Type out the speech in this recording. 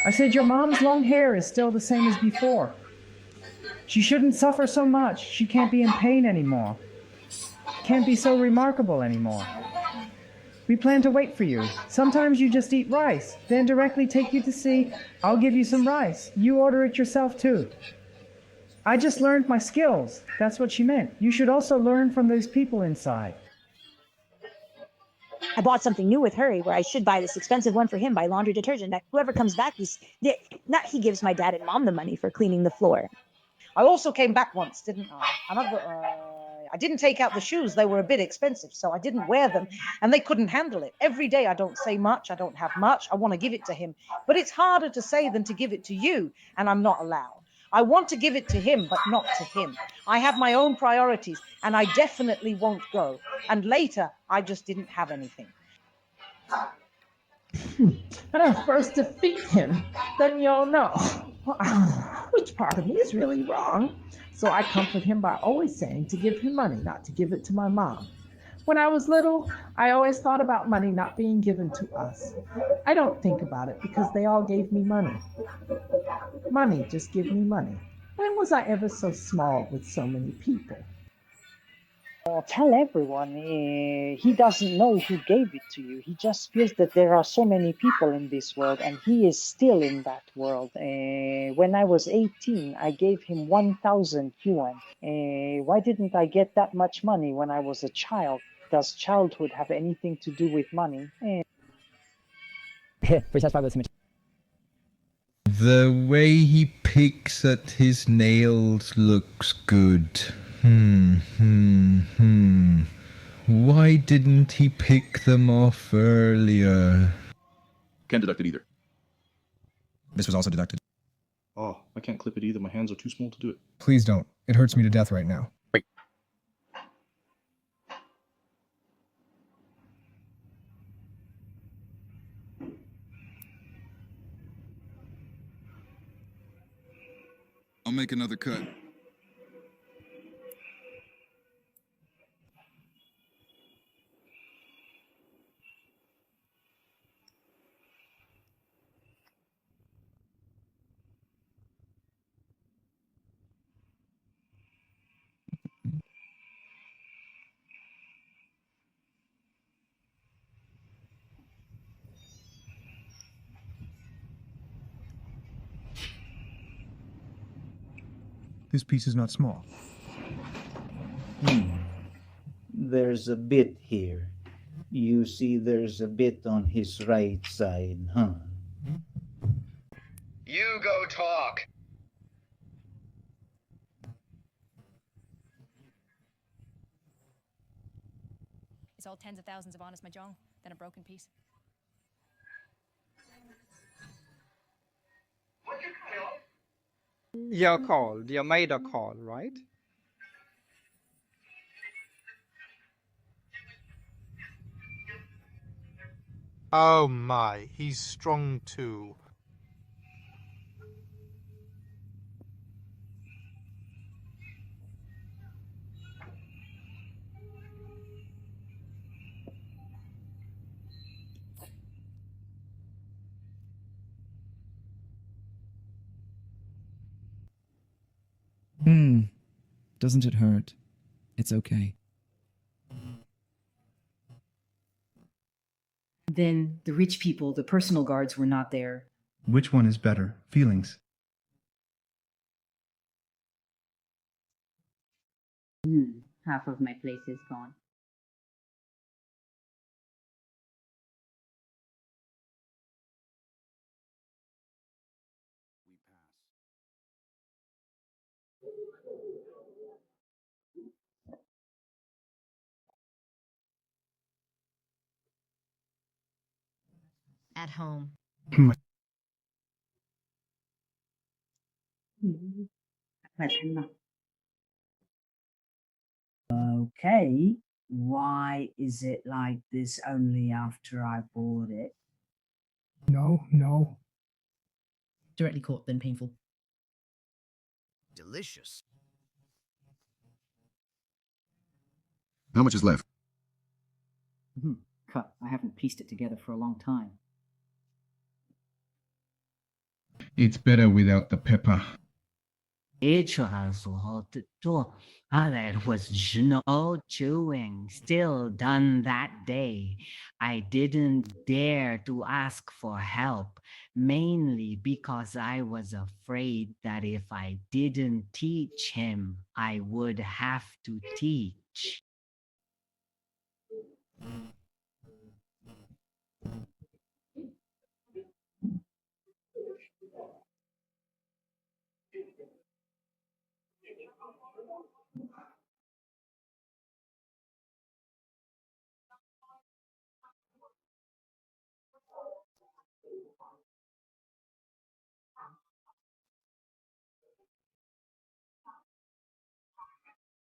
I said your mom's long hair is still the same as before. She shouldn't suffer so much. She can't be in pain anymore. Can't be so remarkable anymore. We plan to wait for you. Sometimes you just eat rice, then directly take you to see. I'll give you some rice. You order it yourself too. I just learned my skills. That's what she meant. You should also learn from those people inside. I bought something new with Hurry, where I should buy this expensive one for him, buy laundry detergent. That whoever comes back, he gives my dad and mom the money for cleaning the floor. I also came back once, didn't I? And I didn't take out the shoes. They were a bit expensive, so I didn't wear them, and they couldn't handle it. Every day I don't say much. I don't have much. I want to give it to him, but it's harder to say than to give it to you, and I'm not allowed. I want to give it to him, but not to him. I have my own priorities, and I definitely won't go. And later, I just didn't have anything. When I first defeat him, then you'll know which part of me is really wrong. So I comfort him by always saying to give him money, not to give it to my mom. When I was little, I always thought about money not being given to us. I don't think about it because they all gave me money. Money, just give me money. When was I ever so small with so many people? Tell everyone he doesn't know who gave it to you. He just feels that there are so many people in this world, and he is still in that world. When I was 18, I gave him 1,000 yuan. Why didn't I get that much money when I was a child? Does childhood have anything to do with money? The way he picks at his nails looks good. Why didn't he pick them off earlier? Can't deduct it either. This was also deducted. Oh, I can't clip it either. My hands are too small to do it. Please don't. It hurts me to death right now. Wait. I'll make another cut. This piece is not small. There's a bit here. You see there's a bit on his right side, huh? You go talk. It's all tens of thousands of honest mahjong, then a broken piece. Your call. You made a call, right? Oh my, he's strong too. Doesn't it hurt? It's okay. Then the rich people, the personal guards, were not there. Which one is better? Feelings. Half of my place is gone. At home. Okay, why is it like this only after I bought it? No. Directly caught, then painful. Delicious. How much is left? Cut. I haven't pieced it together for a long time. It's better without the pepper. There was no chewing still done that day. I didn't dare to ask for help, mainly because I was afraid that if I didn't teach him, I would have to teach.